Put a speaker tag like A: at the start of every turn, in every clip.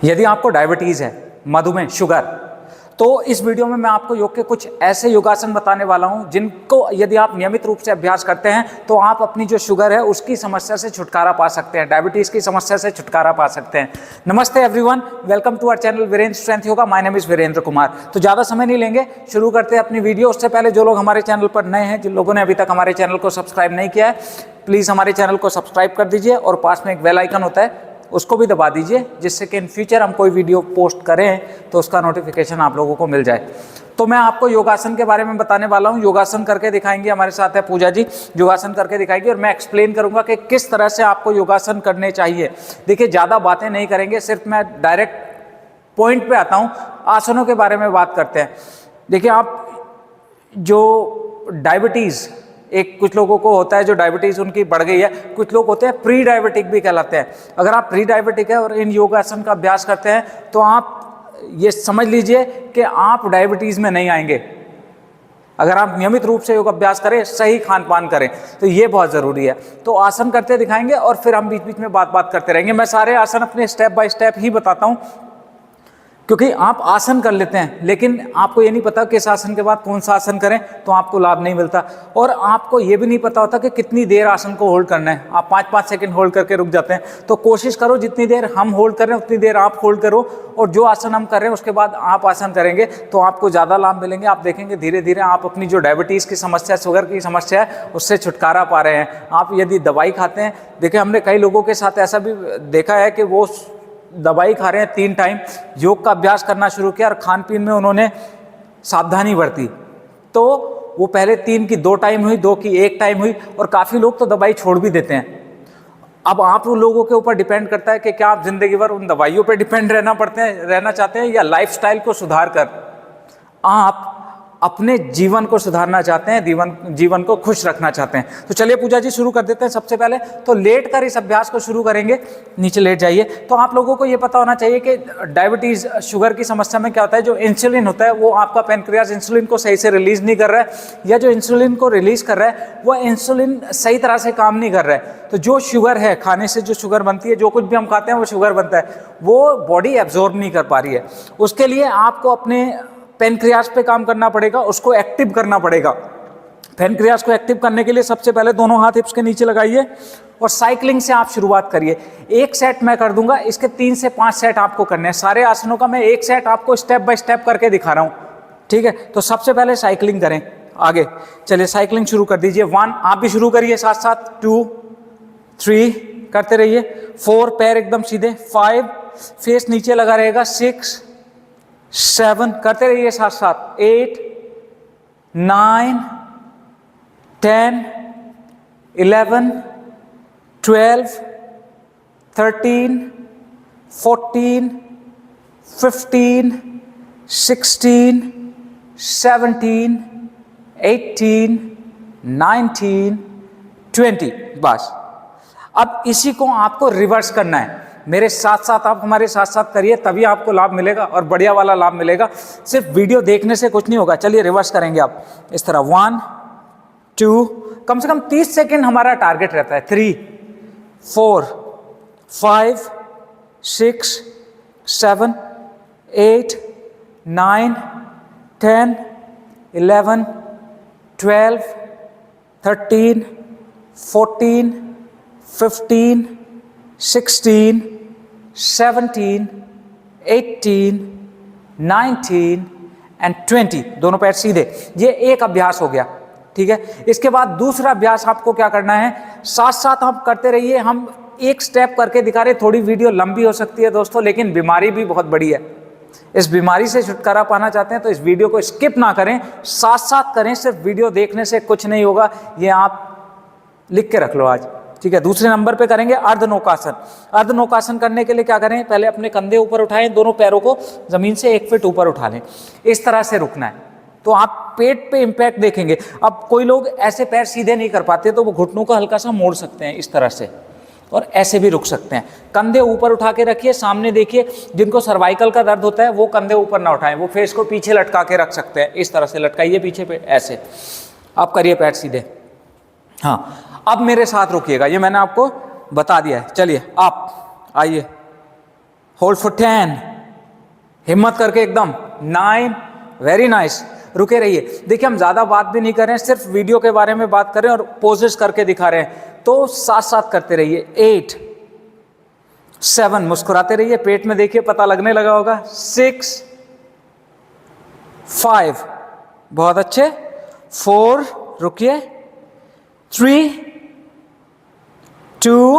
A: यदि आपको डायबिटीज़ है, मधुमेह, शुगर, तो इस वीडियो में मैं आपको योग के कुछ ऐसे योगासन बताने वाला हूं जिनको यदि आप नियमित रूप से अभ्यास करते हैं तो आप अपनी जो शुगर है उसकी समस्या से छुटकारा पा सकते हैं, डायबिटीज़ की समस्या से छुटकारा पा सकते हैं। नमस्ते everyone, welcome to our channel Virendra strength yoga. My name is Virendra Kumar. तो ज़्यादा समय नहीं लेंगे, शुरू करते हैं अपनी वीडियो। उससे पहले जो लोग हमारे चैनल पर नए हैं, जिन लोगों ने अभी तक हमारे चैनल को सब्सक्राइब नहीं किया है, प्लीज़ हमारे चैनल को सब्सक्राइब कर दीजिए और पास में एक बेल आइकन होता है उसको भी दबा दीजिए, जिससे कि इन फ्यूचर हम कोई वीडियो पोस्ट करें तो उसका नोटिफिकेशन आप लोगों को मिल जाए। तो मैं आपको योगासन के बारे में बताने वाला हूं। योगासन करके दिखाएंगे, हमारे साथ है पूजा जी, योगासन करके दिखाएंगे और मैं एक्सप्लेन करूंगा कि किस तरह से आपको योगासन करने चाहिए। देखिए, ज़्यादा बातें नहीं करेंगे, सिर्फ मैं डायरेक्ट पॉइंट पे आता हूं। आसनों के बारे में बात करते हैं। देखिए, आप जो डायबिटीज़, एक कुछ लोगों को होता है जो डायबिटीज़ उनकी बढ़ गई है, कुछ लोग होते हैं प्री डायबिटिक भी कहलाते हैं। अगर आप प्री डायबिटिक है और इन योगासन का अभ्यास करते हैं तो आप ये समझ लीजिए कि आप डायबिटीज़ में नहीं आएंगे। अगर आप नियमित रूप से योग अभ्यास करें, सही खान पान करें, तो ये बहुत ज़रूरी है। तो आसन करते दिखाएंगे और फिर हम बीच बीच में बात करते रहेंगे। मैं सारे आसन अपने स्टेप बाय स्टेप ही बताता हूँ, क्योंकि आप आसन कर लेते हैं लेकिन आपको ये नहीं पता कि इस आसन के बाद कौन सा आसन करें, तो आपको लाभ नहीं मिलता। और आपको ये भी नहीं पता होता कि कितनी देर आसन को होल्ड करना है। आप 5-5 सेकंड होल्ड करके रुक जाते हैं। तो कोशिश करो जितनी देर हम होल्ड कर रहे हैं उतनी देर आप होल्ड करो, और जो आसन हम कर रहे हैं उसके बाद आप आसन करेंगे तो आपको ज़्यादा लाभ मिलेंगे। आप देखेंगे धीरे धीरे आप अपनी जो डायबिटीज़ की समस्या, शुगर की समस्या है, उससे छुटकारा पा रहे हैं। आप यदि दवाई खाते हैं, देखिए हमने कई लोगों के साथ ऐसा भी देखा है कि वो दवाई खा रहे हैं 3 टाइम, योग का अभ्यास करना शुरू किया और खान पीन में उन्होंने सावधानी बरती, तो वो पहले 3 की 2 टाइम हुई, 2 की 1 टाइम हुई, और काफ़ी लोग तो दवाई छोड़ भी देते हैं। अब आप उन लोगों के ऊपर डिपेंड करता है कि क्या आप जिंदगी भर उन दवाइयों पर डिपेंड रहना चाहते हैं, या लाइफस्टाइल को सुधार कर आप अपने जीवन को सुधारना चाहते हैं, जीवन को खुश रखना चाहते हैं। तो चलिए पूजा जी शुरू कर देते हैं। सबसे पहले तो लेट कर इस अभ्यास को शुरू करेंगे। नीचे लेट जाइए। तो आप लोगों को ये पता होना चाहिए कि डायबिटीज़, शुगर की समस्या में क्या होता है, जो इंसुलिन होता है वो आपका पैनक्रियाज इंसुलिन को सही से रिलीज़ नहीं कर रहा है, या जो इंसुलिन को रिलीज़ कर रहा है वो इंसुलिन सही तरह से काम नहीं कर रहा है। तो जो शुगर है, खाने से जो शुगर बनती है, जो कुछ भी हम खाते हैं वो शुगर बनता है, वो बॉडी एब्जॉर्ब नहीं कर पा रही है। उसके लिए आपको अपने पैनक्रियाज पे काम करना पड़ेगा, उसको एक्टिव करना पड़ेगा। पैनक्रियाज को एक्टिव करने के लिए सबसे पहले दोनों हाथ हिप्स के नीचे लगाइए और साइकिलिंग से आप शुरुआत करिए। 1 सेट मैं कर दूंगा, इसके 3 से 5 सेट आपको करने हैं। सारे आसनों का मैं 1 सेट आपको स्टेप बाय स्टेप करके दिखा रहा हूँ, ठीक है। तो सबसे पहले साइकिलिंग करें। आगे चलिए, साइकिलिंग शुरू कर दीजिए। 1 आप भी शुरू करिए साथ साथ, 2 3 करते रहिए, 4 पैर एकदम सीधे, 5 फेस नीचे लगा रहेगा, 6 7 करते रहिए साथ साथ, 8 9 10 11 12 13 14 15 16 17 18 19 20। बस, अब इसी को आपको रिवर्स करना है। मेरे साथ साथ आप हमारे साथ साथ करिए, तभी आपको लाभ मिलेगा और बढ़िया वाला लाभ मिलेगा। सिर्फ वीडियो देखने से कुछ नहीं होगा। चलिए रिवर्स करेंगे आप इस तरह, 1 2, कम से कम 30 सेकेंड हमारा टारगेट रहता है। 3 4 5 6 7 8 9 10 11 12 13 14 15 16 17 18 19 एंड 20। दोनों पैर सीधे। ये एक अभ्यास हो गया, ठीक है। इसके बाद दूसरा अभ्यास आपको क्या करना है, साथ साथ आप करते रहिए। हम एक स्टेप करके दिखा रहे। थोड़ी वीडियो लंबी हो सकती है दोस्तों, लेकिन बीमारी भी बहुत बड़ी है। इस बीमारी से छुटकारा पाना चाहते हैं तो इस वीडियो को स्किप ना करें, साथ साथ करें। सिर्फ वीडियो देखने से कुछ नहीं होगा, ये आप लिख के रख लो आज, ठीक है। दूसरे नंबर पे करेंगे अर्धनौकासन। अर्धनौकासन करने के लिए क्या करें, पहले अपने कंधे ऊपर उठाएं, दोनों पैरों को जमीन से 1 फीट ऊपर उठा लें। इस तरह से रुकना है, तो आप पेट पे इम्पैक्ट देखेंगे। अब कोई लोग ऐसे पैर सीधे नहीं कर पाते तो वो घुटनों को हल्का सा मोड़ सकते हैं इस तरह से, और ऐसे भी रुक सकते हैं। कंधे ऊपर उठा के रखिए, सामने देखिए। जिनको सर्वाइकल का दर्द होता है वो कंधे ऊपर ना उठाएं, वो फेस को पीछे लटका के रख सकते हैं। इस तरह से लटकाइए पीछे पे, ऐसे। आप करिए पैर सीधे। हाँ, अब मेरे साथ रुकिएगा, ये मैंने आपको बता दिया है। चलिए आप आइए, होल्ड फॉर 10, हिम्मत करके एकदम 9, वेरी नाइस, रुके रहिए। देखिए हम ज्यादा बात भी नहीं कर रहे हैं, सिर्फ वीडियो के बारे में बात कर रहे हैं और पोजेस करके दिखा रहे हैं, तो साथ साथ करते रहिए। 8, 7, मुस्कुराते रहिए, पेट में देखिए पता लगने लगा होगा। 6, 5, बहुत अच्छे। 4, रुकिए। 3, 2,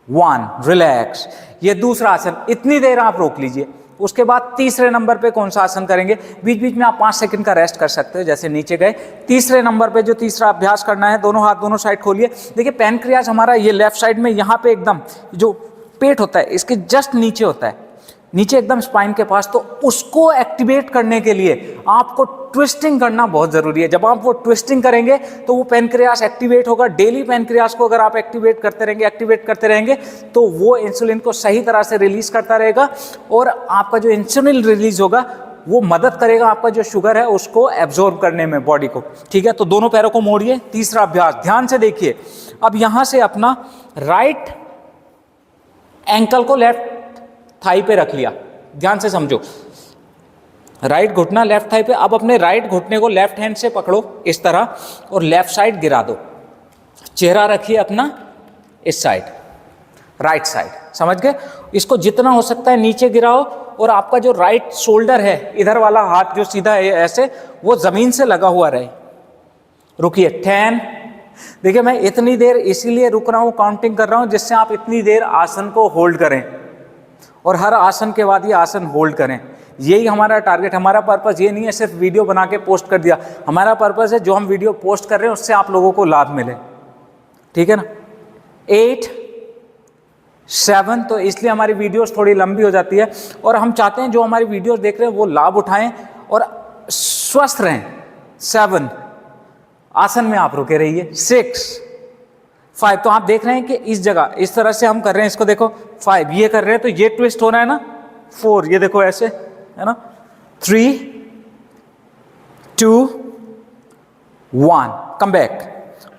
A: 1, रिलैक्स। ये दूसरा आसन, इतनी देर आप रोक लीजिए। उसके बाद तीसरे नंबर पे कौन सा आसन करेंगे, बीच बीच में आप 5 सेकंड का रेस्ट कर सकते हो, जैसे नीचे गए। तीसरे नंबर पे जो तीसरा अभ्यास करना है, दोनों हाथ दोनों साइड खोलिए। देखिए पैनक्रियाज हमारा ये लेफ्ट साइड में, यहाँ पे एकदम जो पेट होता है इसके जस्ट नीचे होता है, नीचे एकदम स्पाइन के पास, तो उसको एक्टिवेट करने के लिए आपको ट्विस्टिंग करना बहुत जरूरी है। जब आप वो ट्विस्टिंग करेंगे तो वो पैनक्रियास एक्टिवेट होगा। डेली पैनक्रियास को अगर आप एक्टिवेट करते रहेंगे तो वो इंसुलिन को सही तरह से रिलीज करता रहेगा और आपका जो इंसुलिन रिलीज होगा वो मदद करेगा आपका जो शुगर है उसको एब्जॉर्ब करने में बॉडी को। ठीक है, तो दोनों पैरों को मोड़िए। तीसरा अभ्यास ध्यान से देखिए। अब यहां से अपना राइट एंकल को लेफ्ट थाई पे रख लिया, ध्यान से समझो। राइट घुटना लेफ्ट थाई पे। अब अपने राइट घुटने को लेफ्ट हैंड से पकड़ो इस तरह और लेफ्ट साइड गिरा दो। चेहरा रखिए अपना इस साइड, राइट साइड, समझ गए। इसको जितना हो सकता है नीचे गिराओ और आपका जो राइट शोल्डर है, इधर वाला हाथ जो सीधा है ऐसे, वो जमीन से लगा हुआ रहे। रुकिए। 10। देखिए मैं इतनी देर इसीलिए रुक रहा हूं, काउंटिंग कर रहा हूं, जिससे आप इतनी देर आसन को होल्ड करें और हर आसन के बाद ये आसन होल्ड करें। यही हमारा टारगेट, हमारा पर्पस ये नहीं है सिर्फ वीडियो बना के पोस्ट कर दिया। हमारा पर्पस है जो हम वीडियो पोस्ट कर रहे हैं उससे आप लोगों को लाभ मिले, ठीक है ना। 8, 7, तो इसलिए हमारी वीडियोस थोड़ी लंबी हो जाती है और हम चाहते हैं जो हमारी वीडियोस देख रहे हैं वो लाभ उठाएं और स्वस्थ रहें। 7, आसन में आप रुके रहिए। 6, 5, तो आप देख रहे हैं कि इस जगह इस तरह से हम कर रहे हैं, इसको देखो। 5 ये कर रहे हैं तो ये ट्विस्ट हो रहा है ना। 4 ये देखो ऐसे है ना। 3, 2, 1, कम बैक,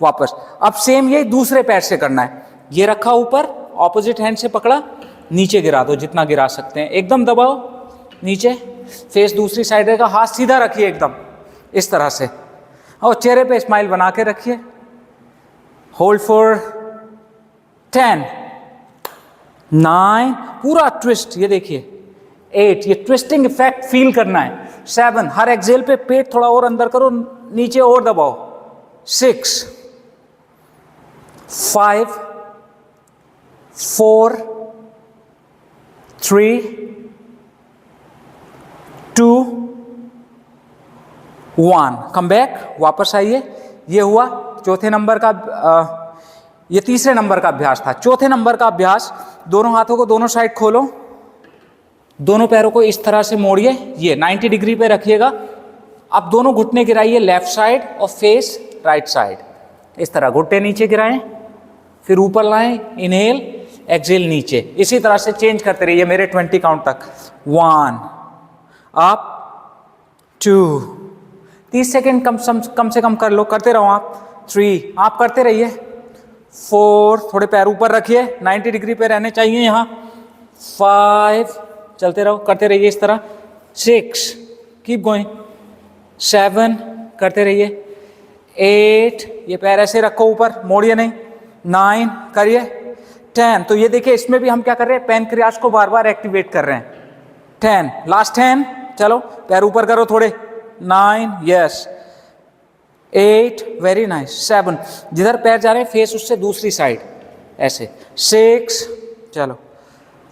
A: वापस। अब सेम ये दूसरे पैर से करना है। ये रखा ऊपर, ऑपोजिट हैंड से पकड़ा, नीचे गिरा दो जितना गिरा सकते हैं, एकदम दबाओ नीचे। फेस दूसरी साइड रहेगा, हाथ सीधा रखिए एकदम इस तरह से और चेहरे पे स्माइल बना के रखिए। होल्ड फॉर 10, 9, पूरा ट्विस्ट, ये देखिए। 8, ये ट्विस्टिंग इफेक्ट फील करना है। 7, हर एक्सेल पे पेट थोड़ा और अंदर करो, नीचे और दबाओ। 6, 5, 4, 3, 2, 1, कम बैक, वापस आइए। ये हुआ चौथे नंबर का, ये तीसरे नंबर का अभ्यास था। चौथे नंबर का अभ्यास, दोनों हाथों को दोनों साइड खोलो, दोनों पैरों को इस तरह से मोड़िए, ये 90 डिग्री पे रखिएगा। अब दोनों घुटने गिराइए लेफ्ट साइड और फेस राइट साइड, इस तरह घुटने नीचे गिराएं, फिर ऊपर लाएं, इनहेल एक्सहेल नीचे, इसी तरह से चेंज करते रहिए मेरे 20 काउंट तक। 1 अप, 2, 30 सेकेंड कम से कम कर लो, करते रहो आप। 3 आप करते रहिए। 4 थोड़े पैर ऊपर रखिए, 90 डिग्री पे रहने चाहिए यहाँ। 5 चलते रहो, करते रहिए इस तरह। 6 कीप गोइंग। 7 करते रहिए। 8 ये पैर ऐसे रखो ऊपर, मोड़िए नहीं। 9 करिए। 10 तो ये देखिए इसमें भी हम क्या कर रहे हैं, पैनक्रियास को बार बार एक्टिवेट कर रहे हैं। 10 लास्ट 10 चलो पैर ऊपर करो थोड़े। 9 यस। 8 very nice. 7 जिधर पैर जा रहे हैं फेस उससे दूसरी साइड ऐसे। 6 चलो।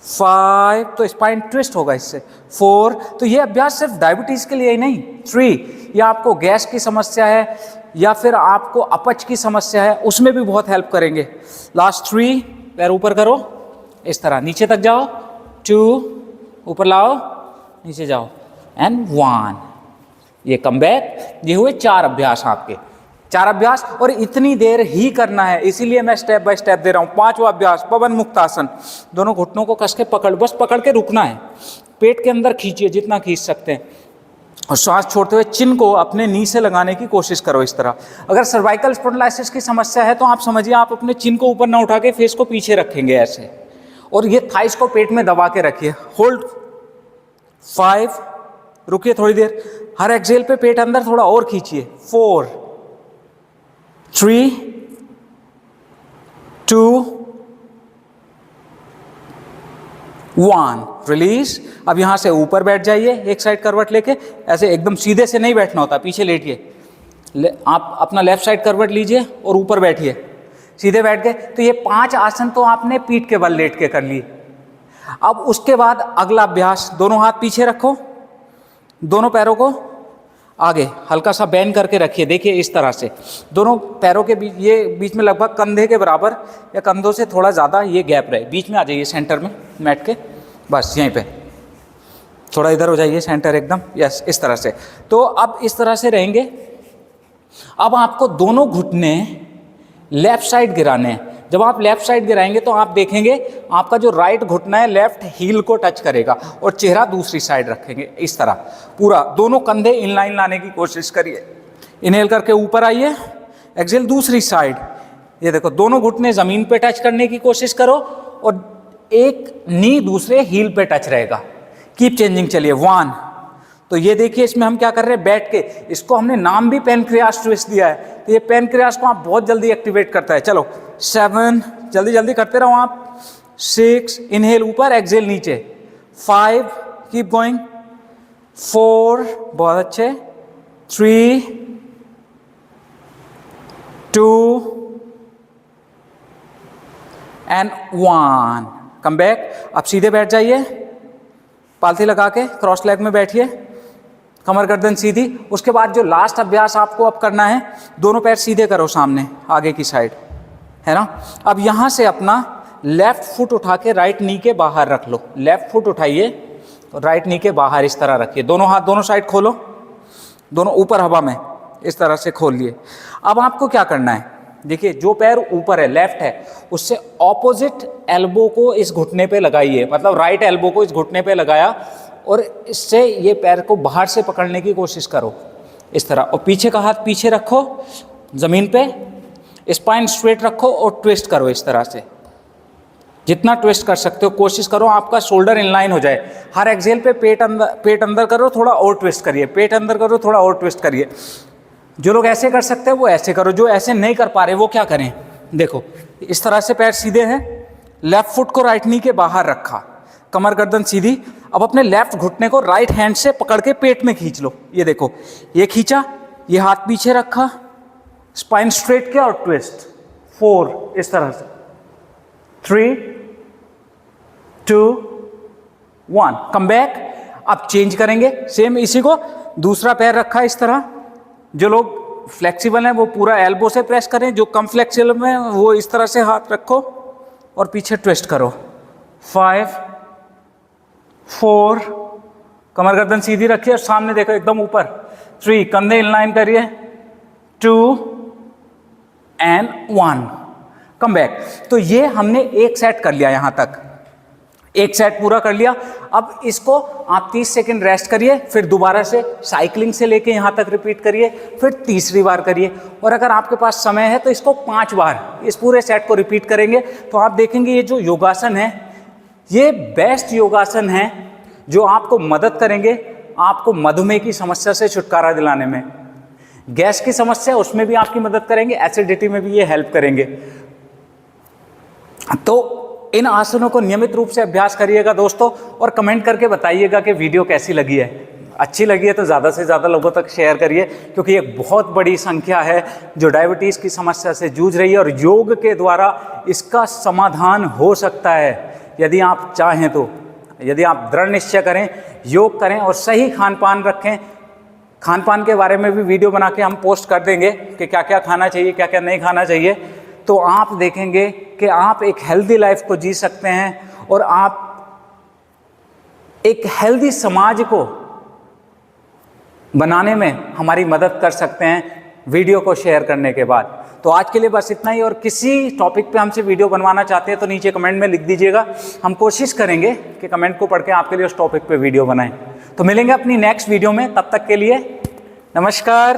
A: 5 तो स्पाइन ट्विस्ट होगा इससे। 4 तो ये अभ्यास सिर्फ डायबिटीज के लिए ही नहीं। 3 या आपको गैस की समस्या है या फिर आपको अपच की समस्या है उसमें भी बहुत हेल्प करेंगे। लास्ट 3 पैर ऊपर करो इस तरह, नीचे तक जाओ। 2 ऊपर लाओ, नीचे जाओ एंड 1 ये कम बैक। ये हुए 4 अभ्यास आपके, 4 अभ्यास और इतनी देर ही करना है, इसीलिए मैं स्टेप बाय स्टेप दे रहा हूँ। 5वां अभ्यास पवन मुक्त आसन। दोनों घुटनों को कस के पकड़, बस पकड़ के रुकना है। पेट के अंदर खींचिए जितना खींच सकते हैं और श्वास छोड़ते हुए चिन को अपने नी से लगाने की कोशिश करो इस तरह। अगर सर्वाइकल स्पॉन्डिलाइसिस की समस्या है तो आप समझिए आप अपने चिन को ऊपर ना उठा के फेस को पीछे रखेंगे ऐसे और ये थाइस को पेट में दबा के रखिए। होल्ड 5, रुकिए थोड़ी देर। हर एक्सेल पे पेट अंदर थोड़ा और खींचिए। 4, 3, 2, 1, रिलीज। अब यहां से ऊपर बैठ जाइए, एक साइड करवट लेके। ऐसे एकदम सीधे से नहीं बैठना होता, पीछे लेटिए। आप अपना लेफ्ट साइड करवट लीजिए और ऊपर बैठिए। सीधे बैठ गए तो ये 5 आसन तो आपने पीठ के बल लेट के कर लिए। अब उसके बाद अगला अभ्यास, दोनों हाथ पीछे रखो, दोनों पैरों को आगे हल्का सा बेंड करके रखिए। देखिए इस तरह से दोनों पैरों के बीच, ये बीच में लगभग कंधे के बराबर या कंधों से थोड़ा ज़्यादा ये गैप रहे। बीच में आ जाइए सेंटर में मैट के, बस यहीं पे थोड़ा इधर हो जाइए सेंटर एकदम। यस, इस तरह से। तो अब इस तरह से रहेंगे। अब आपको दोनों घुटने लेफ्ट साइड गिराने हैं। जब आप लेफ्ट साइड गिराएंगे तो आप देखेंगे आपका जो राइट घुटना है लेफ्ट हील को टच करेगा और चेहरा दूसरी साइड रखेंगे इस तरह। पूरा दोनों कंधे इनलाइन लाने की कोशिश करिए। इनहेल करके ऊपर आइए, एक्सहेल दूसरी साइड। ये देखो दोनों घुटने जमीन पे टच करने की कोशिश करो और एक नी दूसरे हील पे टच रहेगा। Keep changing. चलिए 1। तो ये देखिए इसमें हम क्या कर रहे हैं, बैठ के। इसको हमने नाम भी पैनक्रियास ट्विस्ट दिया है। तो ये पैनक्रियास को आप बहुत जल्दी एक्टिवेट करता है। चलो 7, जल्दी जल्दी करते रहो आप। 6, इनहेल ऊपर, एक्सहेल नीचे। 5, कीप गोइंग। 4, बहुत अच्छे। 3, 2 एंड 1। Come back. अब सीधे बैठ जाइए, पालथी लगा के क्रॉस लेग में बैठिए, कमर गर्दन सीधी। उसके बाद जो लास्ट अभ्यास आपको अब करना है, दोनों पैर सीधे करो सामने आगे की साइड, है ना। अब यहाँ से अपना लेफ्ट फुट उठा के राइट नी के बाहर रख लो। लेफ्ट फुट उठाइए और राइट नी के बाहर इस तरह रखिए। दोनों हाथ दोनों साइड खोलो, दोनों ऊपर हवा में इस तरह से खोल लिए। अब आपको क्या करना है, देखिए जो पैर ऊपर है लेफ्ट है, उससे ऑपोजिट एल्बो को इस घुटने पे लगाइए। मतलब राइट एल्बो को इस घुटने पे लगाया और इससे ये पैर को बाहर से पकड़ने की कोशिश करो इस तरह। और पीछे का हाथ पीछे रखो जमीन पे, स्पाइन स्ट्रेट रखो और ट्विस्ट करो इस तरह से। जितना ट्विस्ट कर सकते हो कोशिश करो आपका शोल्डर इनलाइन हो जाए। हर एक्सहेल पे पेट अंदर करो, थोड़ा और ट्विस्ट करिए। पेट अंदर करो, थोड़ा और ट्विस्ट करिए। जो लोग ऐसे कर सकते हैं वो ऐसे करो, जो ऐसे नहीं कर पा रहे वो क्या करें, देखो इस तरह से पैर सीधे हैं, लेफ्ट फुट को राइट नी के बाहर रखा, कमर गर्दन सीधी। अब अपने लेफ्ट घुटने को राइट हैंड से पकड़ के पेट में खींच लो। ये देखो, ये खींचा, ये हाथ पीछे रखा, स्पाइन स्ट्रेट किया और ट्विस्ट। 4, इस तरह से। 3, 2, 1, कम बैक। अब चेंज करेंगे, सेम इसी को। दूसरा पैर रखा इस तरह। जो लोग फ्लेक्सिबल हैं वो पूरा एल्बो से प्रेस करें, जो कम फ्लेक्सिबल हैं वो इस तरह से हाथ रखो और पीछे ट्विस्ट करो। 5, 4, कमर गर्दन सीधी रखिए और सामने देखो एकदम ऊपर। 3, कंधे इनलाइन करिए। 2 एंड 1, कम बैक। तो ये हमने एक सेट कर लिया, यहां तक एक सेट पूरा कर लिया। अब इसको आप 30 सेकंड रेस्ट करिए, फिर दोबारा से साइकिलिंग से लेके यहाँ तक रिपीट करिए, फिर तीसरी बार करिए। और अगर आपके पास समय है तो इसको 5 बार इस पूरे सेट को रिपीट करेंगे तो आप देखेंगे ये जो योगासन है ये बेस्ट योगासन है जो आपको मदद करेंगे आपको मधुमेह की समस्या से छुटकारा दिलाने में। गैस की समस्या उसमें भी आपकी मदद करेंगे, एसिडिटी में भी ये हेल्प करेंगे। तो इन आसनों को नियमित रूप से अभ्यास करिएगा दोस्तों, और कमेंट करके बताइएगा कि वीडियो कैसी लगी है। अच्छी लगी है तो ज़्यादा से ज़्यादा लोगों तक शेयर करिए, क्योंकि एक बहुत बड़ी संख्या है जो डायबिटीज़ की समस्या से जूझ रही है और योग के द्वारा इसका समाधान हो सकता है यदि आप चाहें तो। यदि आप दृढ़ निश्चय करें, योग करें और सही खान पान रखें। खान पान के बारे में भी वीडियो बना के हम पोस्ट कर देंगे कि क्या क्या खाना चाहिए, क्या क्या नहीं खाना चाहिए। तो आप देखेंगे कि आप एक हेल्दी लाइफ को जी सकते हैं और आप एक हेल्दी समाज को बनाने में हमारी मदद कर सकते हैं वीडियो को शेयर करने के बाद। तो आज के लिए बस इतना ही, और किसी टॉपिक पे हमसे वीडियो बनवाना चाहते हैं तो नीचे कमेंट में लिख दीजिएगा। हम कोशिश करेंगे कि कमेंट को पढ़ के आपके लिए उस टॉपिक पे वीडियो बनाएं। तो मिलेंगे अपनी नेक्स्ट वीडियो में, तब तक के लिए नमस्कार।